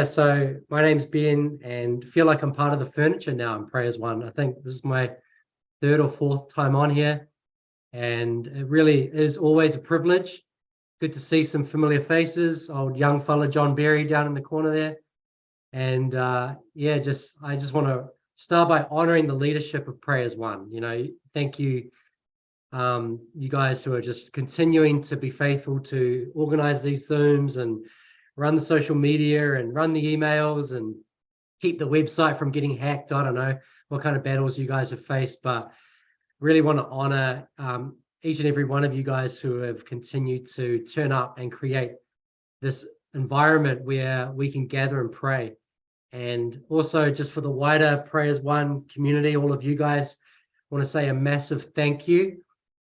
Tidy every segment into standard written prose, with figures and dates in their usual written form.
so my name's Ben and feel like I'm part of the furniture now in Prayers One. I think this is my third or fourth time on here, and it really is always a privilege. Good to see some familiar faces, old young fella John Berry down in the corner there. And I just want to start by honoring the leadership of Prayers One. Thank you, you guys who are just continuing to be faithful to organize these Zooms and run the social media and run the emails and keep the website from getting hacked. I don't know what kind of battles you guys have faced, but really want to honor each and every one of you guys who have continued to turn up and create this environment where we can gather and pray. And also just for the wider Prayers One community, all of you guys, want to say a massive thank you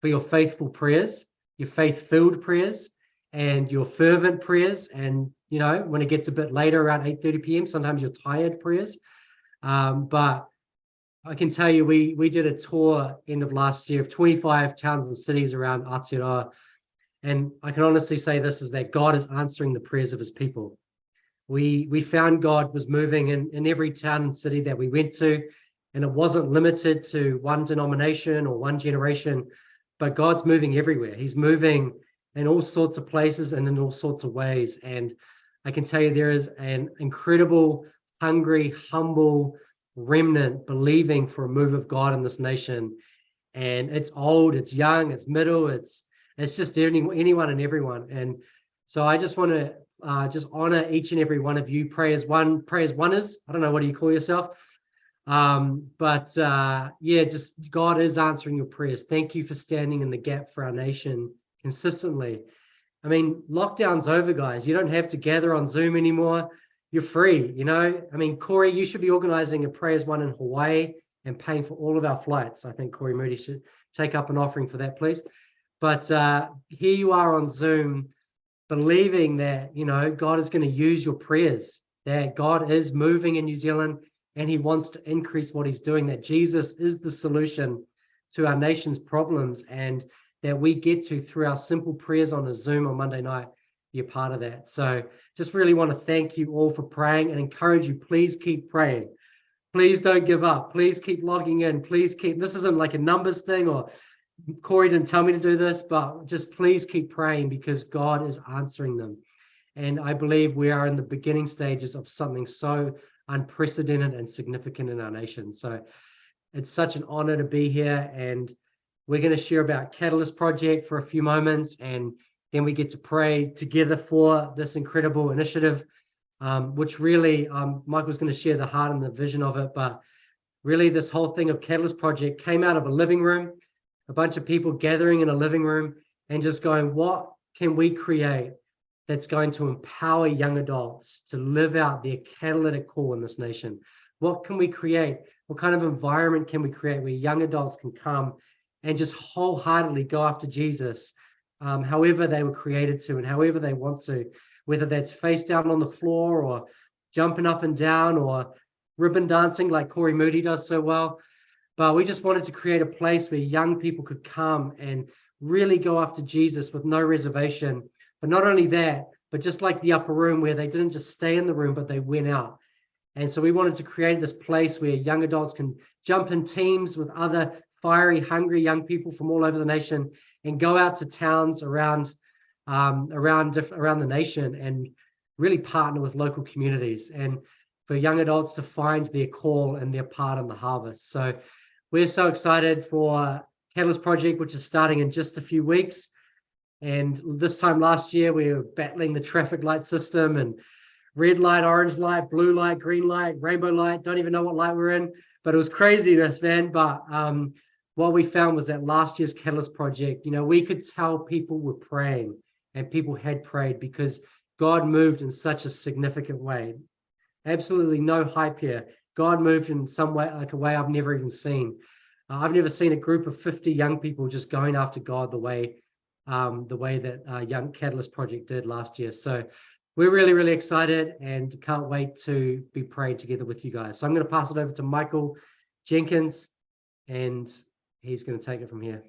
for your faithful prayers, your faith-filled prayers, and your fervent prayers. And when it gets a bit later, around 8:30 p.m., sometimes you're tired prayers. But I can tell you, we did a tour end of last year of 25 towns and cities around Aotearoa. And I can honestly say this is that God is answering the prayers of his people. We found God was moving in every town and city that we went to, and it wasn't limited to one denomination or one generation, but God's moving everywhere. He's moving in all sorts of places and in all sorts of ways. And I can tell you there is an incredible, hungry, humble remnant believing for a move of God in this nation. And it's old, it's young, it's middle, it's just anyone and everyone. And so I just want to just honor each and every one of you. Prayers Oneers. I don't know, what do you call yourself? Just God is answering your prayers. Thank you for standing in the gap for our nation consistently. I mean, lockdown's over, guys. You don't have to gather on Zoom anymore. You're free, I mean, Corey, you should be organizing a Prayers One in Hawaii and paying for all of our flights. I think Corey Moody should take up an offering for that, please. But here you are on Zoom, believing that, God is going to use your prayers, that God is moving in New Zealand and he wants to increase what he's doing, that Jesus is the solution to our nation's problems, and that we get to, through our simple prayers on a Zoom on Monday night, be a part of that. So just really want to thank you all for praying and encourage you, please keep praying. Please don't give up. Please keep logging in. This isn't like a numbers thing, or Corey didn't tell me to do this, but just please keep praying, because God is answering them. And I believe we are in the beginning stages of something so unprecedented and significant in our nation. So it's such an honor to be here, and we're going to share about Catalyst Project for a few moments, and then we get to pray together for this incredible initiative, which really, Michael's going to share the heart and the vision of it. But really, this whole thing of Catalyst Project came out of a living room, a bunch of people gathering in a living room and just going, what can we create that's going to empower young adults to live out their catalytic call in this nation? What can we create? What kind of environment can we create where young adults can come and just wholeheartedly go after Jesus, however they were created to and however they want to, whether that's face down on the floor or jumping up and down or ribbon dancing like Corey Moody does so well. But we just wanted to create a place where young people could come and really go after Jesus with no reservation. But not only that, but just like the upper room, where they didn't just stay in the room, but they went out. And so we wanted to create this place where young adults can jump in teams with other fiery, hungry young people from all over the nation and go out to towns around the nation and really partner with local communities, and for young adults to find their call and their part in the harvest. So we're so excited for Catalyst Project, which is starting in just a few weeks. And this time last year, we were battling the traffic light system and red light, orange light, blue light, green light, rainbow light. Don't even know what light we're in, but it was craziness, man. But what we found was that last year's Catalyst Project, we could tell people were praying, and people had prayed because God moved in such a significant way. Absolutely no hype here. God moved in some way, like a way I've never even seen. I've never seen a group of 50 young people just going after God the way that Young Catalyst Project did last year. So we're really, really excited and can't wait to be praying together with you guys. So I'm going to pass it over to Michael Jenkins, and he's going to take it from here.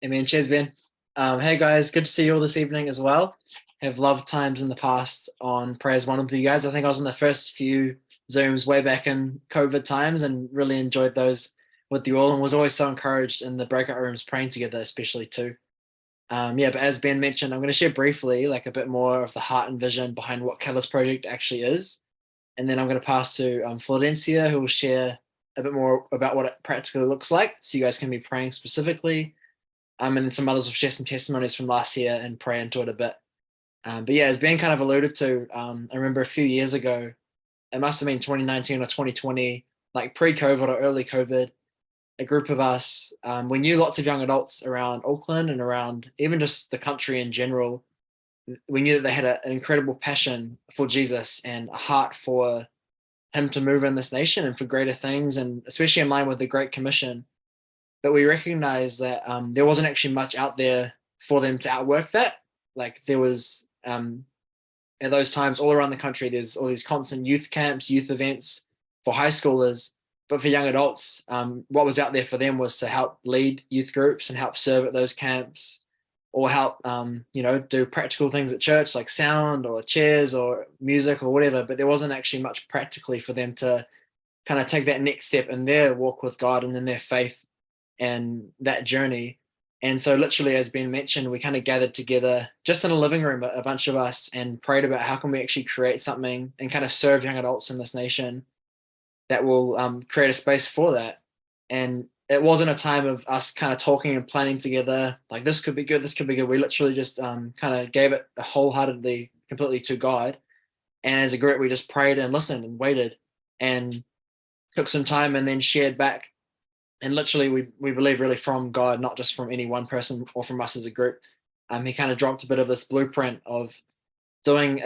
Amen. Cheers, Ben. Hey guys, good to see you all this evening as well. Have loved times in the past on Prayers One with you guys. I think I was in the first few Zooms way back in COVID times and really enjoyed those with you all and was always so encouraged in the breakout rooms praying together, especially too. But as Ben mentioned, I'm going to share briefly like a bit more of the heart and vision behind what Catalyst Project actually is. And then I'm going to pass to Florencia, who will share a bit more about what it practically looks like. So you guys can be praying specifically, and then some others will share some testimonies from last year and pray into it a bit. But yeah, as Ben kind of alluded to, I remember a few years ago, it must have been 2019 or 2020, like pre-COVID or early COVID, a group of us, we knew lots of young adults around Auckland and around even just the country in general. We knew that they had an incredible passion for Jesus and a heart for him to move in this nation and for greater things, and especially in line with the Great Commission. But we recognized that there wasn't actually much out there for them to outwork that. Like there was at those times all around the country, there's all these constant youth camps, youth events for high schoolers. But for young adults, what was out there for them was to help lead youth groups and help serve at those camps, or help do practical things at church like sound or chairs or music or whatever. But there wasn't actually much practically for them to kind of take that next step in their walk with God and in their faith and that journey. And so, literally, as Ben mentioned, we kind of gathered together just in a living room, a bunch of us, and prayed about how can we actually create something and kind of serve young adults in this nation that will create a space for that. And it wasn't a time of us kind of talking and planning together, like this could be good, this could be good. We literally just kind of gave it wholeheartedly, completely to God. And as a group, we just prayed and listened and waited and took some time and then shared back. And literally, we believe really from God, not just from any one person or from us as a group. He kind of dropped a bit of this blueprint of doing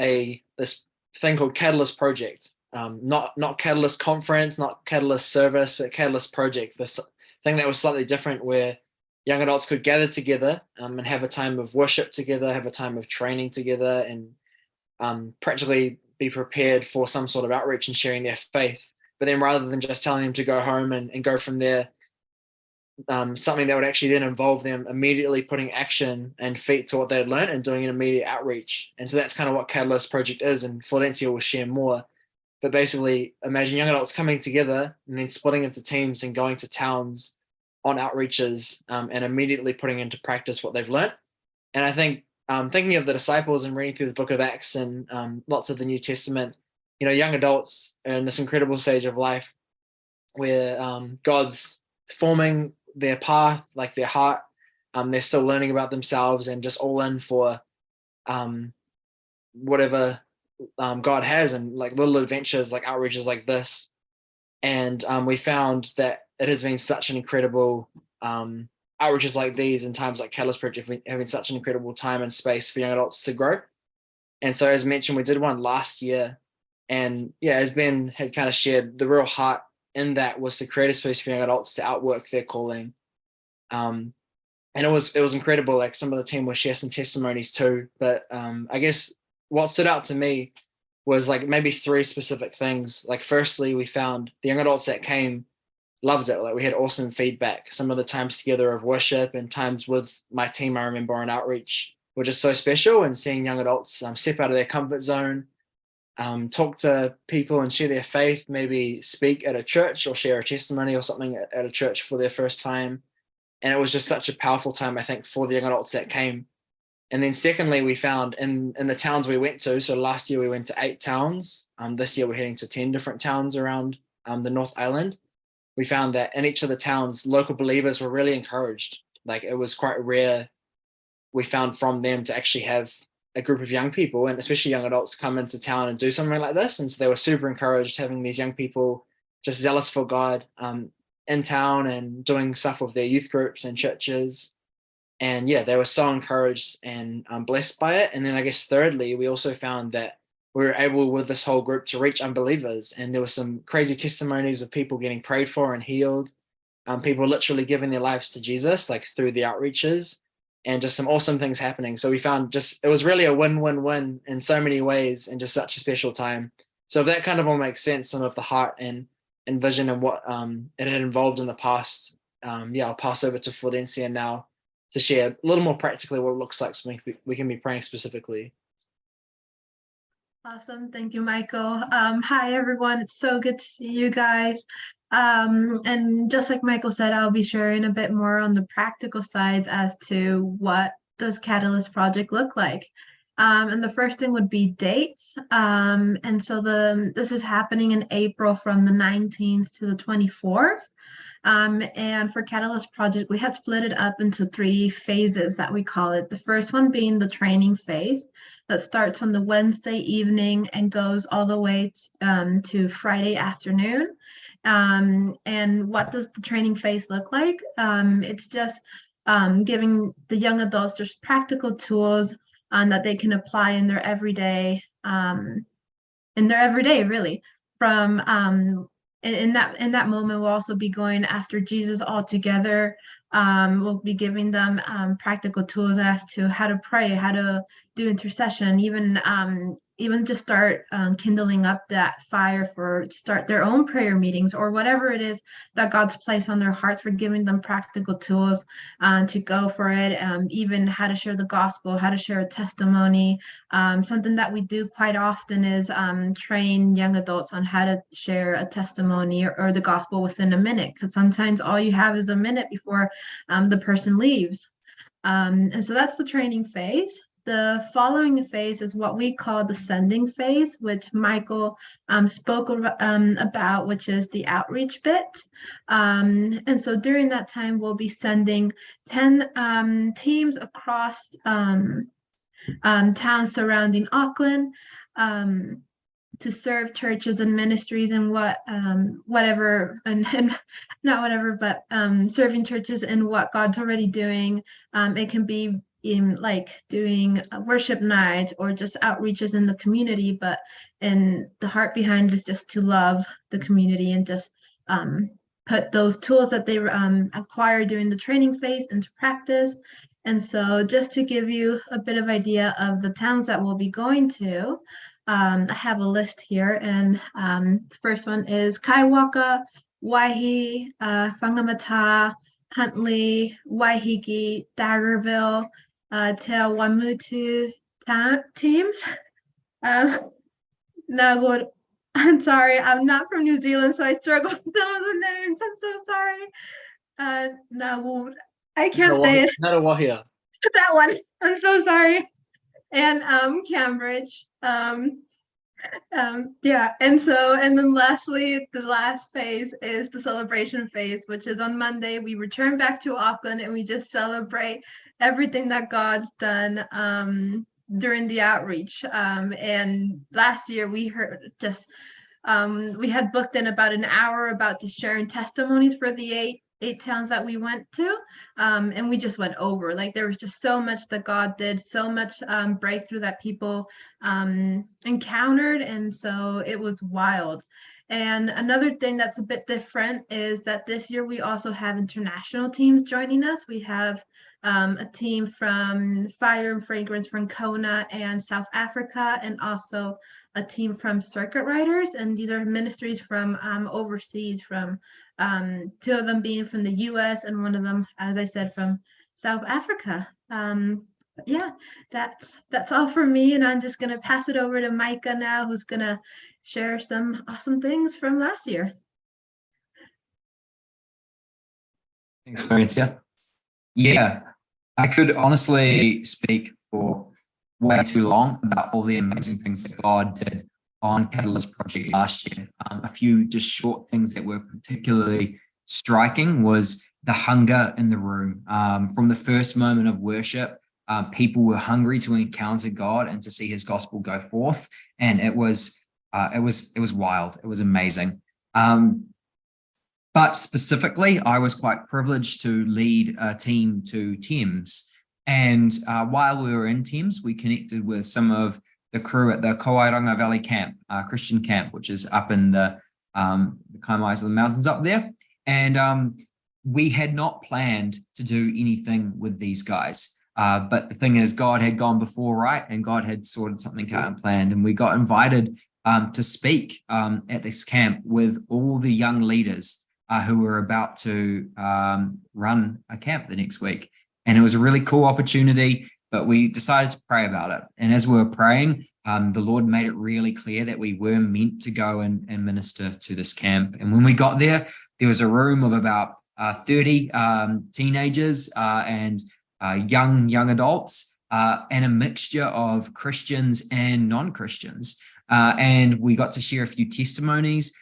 this thing called Catalyst Project. Not Catalyst Conference, not Catalyst Service, but Catalyst Project. This thing that was slightly different, where young adults could gather together and have a time of worship together, have a time of training together, and practically be prepared for some sort of outreach and sharing their faith. But then rather than just telling them to go home and go from there, something that would actually then involve them immediately putting action and feet to what they had learned and doing an immediate outreach. And so that's kind of what Catalyst Project is, and Florencia will share more. But basically, imagine young adults coming together and then splitting into teams and going to towns on outreaches, and immediately putting into practice what they've learned. And I think, thinking of the disciples and reading through the book of Acts and lots of the New Testament, young adults are in this incredible stage of life where God's forming their path, like their heart. They're still learning about themselves and just all in for whatever God has, and like little adventures, like outreaches like this. And we found that it has been such an incredible outreaches like these and times like Catalyst Project, having such an incredible time and space for young adults to grow. And so, as mentioned, we did one last year. And yeah, as Ben had kind of shared, the real heart in that was to create a space for young adults to outwork their calling. And it was incredible. Like some of the team will share some testimonies too. But I guess what stood out to me was like maybe three specific things. Like firstly, we found the young adults that came loved it. Like we had awesome feedback. Some of the times together of worship and times with my team, I remember on outreach, were just so special. And seeing young adults step out of their comfort zone, talk to people and share their faith, maybe speak at a church or share a testimony or something at a church for their first time. And it was just such a powerful time, I think, for the young adults that came. And then secondly, we found in the towns we went to, so last year we went to 8 towns. This year we're heading to 10 different towns around the North Island. We found that in each of the towns, local believers were really encouraged. Like it was quite rare, we found, from them to actually have a group of young people and especially young adults come into town and do something like this. And so they were super encouraged having these young people just zealous for God in town and doing stuff with their youth groups and churches. And yeah, they were so encouraged and blessed by it. And then I guess thirdly, we also found that we were able with this whole group to reach unbelievers. And there were some crazy testimonies of people getting prayed for and healed, people literally giving their lives to Jesus, like through the outreaches, and just some awesome things happening. So we found just, it was really a win-win-win in so many ways and just such a special time. So if that kind of all makes sense, some of the heart and vision and what it had involved in the past, yeah, I'll pass over to Florencia now to share a little more practically what it looks like, so we can be praying specifically. Awesome. Thank you, Michael. Hi, everyone. It's so good to see you guys. And just like Michael said, I'll be sharing a bit more on the practical sides as to what does Catalyst Project look like. And the first thing would be dates. And so this is happening in April from the 19th to the 24th. And for Catalyst Project, we have split it up into 3 phases that we call it. The first one being the training phase that starts on the Wednesday evening and goes all the way to Friday afternoon. And what does the training phase look like? It's just giving the young adults just practical tools that they can apply in their everyday, really. From in that moment, we'll also be going after Jesus all together. We'll be giving them practical tools as to how to pray, how to do intercession, even just start kindling up that fire for start their own prayer meetings or whatever it is that God's placed on their hearts. For giving them practical tools to go for it, even how to share the gospel, how to share a testimony. Something that we do quite often is train young adults on how to share a testimony or the gospel within a minute, because sometimes all you have is a minute before the person leaves. And so that's the training phase. The following phase is what we call the sending phase, which Michael spoke about, which is the outreach bit. And so during that time, we'll be sending 10 teams across towns surrounding Auckland to serve churches and ministries and whatever, and not whatever, but serving churches in what God's already doing. It can be in like doing worship nights or just outreaches in the community, but and the heart behind it is just to love the community and just put those tools that they acquire during the training phase into practice. And so just to give you a bit of idea of the towns that we'll be going to, I have a list here, and the first one is Kaiwaka, Waihi, Whangamata, Findlay, Waiheke, Dargaville, Te Awamutu teams. Now, I'm sorry, I'm not from New Zealand, so I struggle with some of the names. I'm so sorry. Now, I can't say it. Ngaruawahia. That one. I'm so sorry. And Cambridge. Yeah, and then lastly, the last phase is the celebration phase, which is on Monday. We return back to Auckland and we just celebrate everything that God's done during the outreach. And last year we heard just we had booked in about an hour about just sharing testimonies for the eight towns that we went to, and we just went over. Like, there was just so much that God did, so much breakthrough that people encountered, and so it was wild. And another thing that's a bit different is that this year we also have international teams joining us. We have a team from Fire and Fragrance from Kona and South Africa, and also a team from Circuit Riders, and these are ministries from overseas, from 2 of them being from the US and 1 of them, as I said, from South Africa. Yeah, that's all for me, and I'm just gonna pass it over to Micah now, who's gonna share some awesome things from last year. Thanks, Mauricia. Yeah, I could honestly speak for way too long about all the amazing things that God did on Catalyst Project last year. A few just short things that were particularly striking was the hunger in the room. From the first moment of worship, people were hungry to encounter God and to see His gospel go forth, and it was wild. It was amazing. But specifically, I was quite privileged to lead a team to Thames. And while we were in Thames, we connected with some of the crew at the Kaiwaka Valley camp, Christian camp, which is up in the Kaiwaka mountains up there. And we had not planned to do anything with these guys. But the thing is, God had gone before, right? And God had sorted something out and planned. And we got invited to speak at this camp with all the young leaders who were about to run a camp the next week. And it was a really cool opportunity, but we decided to pray about it. And as we were praying, the Lord made it really clear that we were meant to go and minister to this camp. And when we got there, there was a room of about 30 teenagers and young adults, and a mixture of Christians and non-Christians. And we got to share a few testimonies,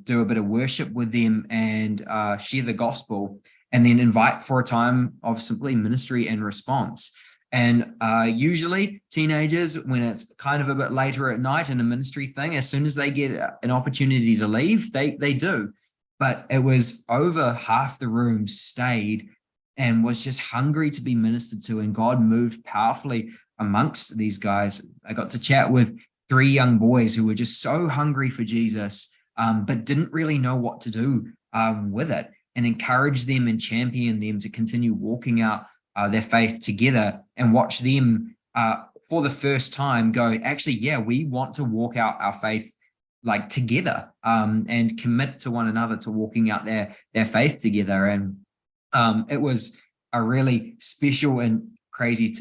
do a bit of worship with them, and share the gospel, and then invite for a time of simply ministry and response. And usually teenagers, when it's kind of a bit later at night in a ministry thing, as soon as they get an opportunity to leave, they do. But it was over half the room stayed and was just hungry to be ministered to, and God moved powerfully amongst these guys. I got to chat with 3 young boys who were just so hungry for Jesus, but didn't really know what to do with it, and encourage them and champion them to continue walking out their faith together, and watch them for the first time go, actually, yeah, we want to walk out our faith like together, and commit to one another to walking out their faith together. And it was a really special and crazy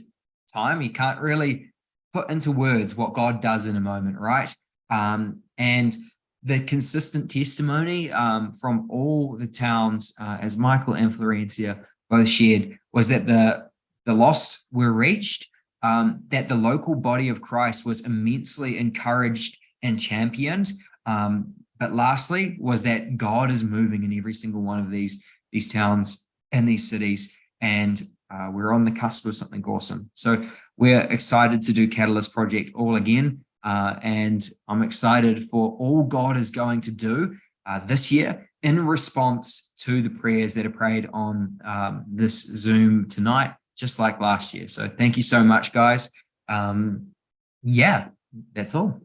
time. You can't really put into words what God does in a moment, right? And the consistent testimony from all the towns, as Michael and Florencia both shared, was that the lost were reached, that the local body of Christ was immensely encouraged and championed. But lastly, was that God is moving in every single one of these towns and these cities, and we're on the cusp of something awesome. So we're excited to do Catalyst Project all again, and I'm excited for all God is going to do this year in response to the prayers that are prayed on this Zoom tonight, just like last year. So thank you so much, guys. Yeah, that's all.